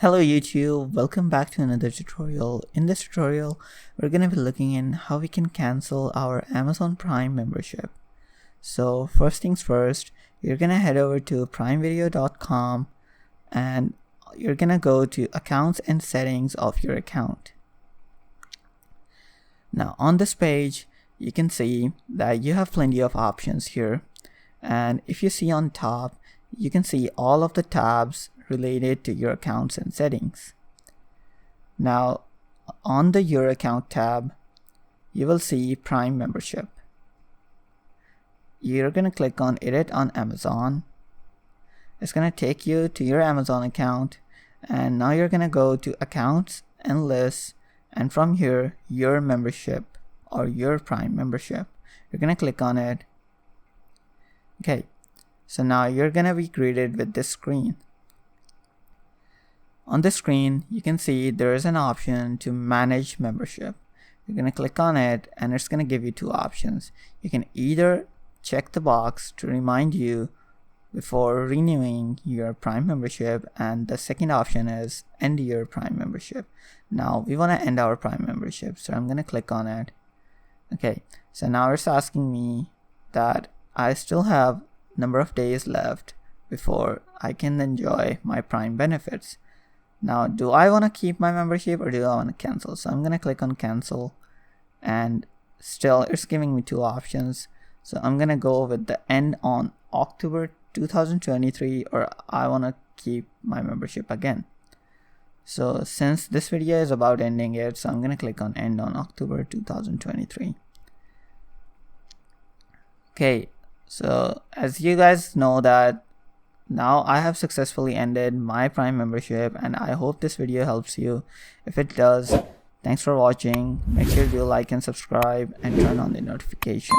Hello YouTube, welcome back to another tutorial. In this tutorial, we're going to be looking in how we can cancel our Amazon Prime membership. So first things first, you're going to head over to primevideo.com and you're going to go to accounts and settings of your account. Now on this page, you can see that you have plenty of options here. And if you see on top, you can see all of the tabs related to your accounts and settings. Now on the Your Account tab, you will see Prime membership. You're going to click on Edit on Amazon. It's going to take you to your Amazon account, and now you're going to go to Accounts and Lists, and from here, Your Membership or Your Prime membership. You're going to click on it. Okay, so now you're going to be greeted with this screen. On the screen, you can see there is an option to manage membership. You're going to click on it and it's going to give you two options. You can either check the box to remind you before renewing your Prime membership, and the second option is end your Prime membership. Now we want to end our Prime membership, so I'm going to click on it. Okay, so now it's asking me that I still have number of days left before I can enjoy my Prime benefits. Now, do I want to keep my membership or do I want to cancel? So I'm going to click on cancel, and still it's giving me two options. So I'm going to go with the end on October 2023, or I want to keep my membership again. So since this video is about ending it, so I'm going to click on end on October 2023. Okay, so as you guys know that now I have successfully ended my Prime membership, and I hope this video helps you. If it does, thanks for watching. Make sure you like and subscribe and turn on the notifications.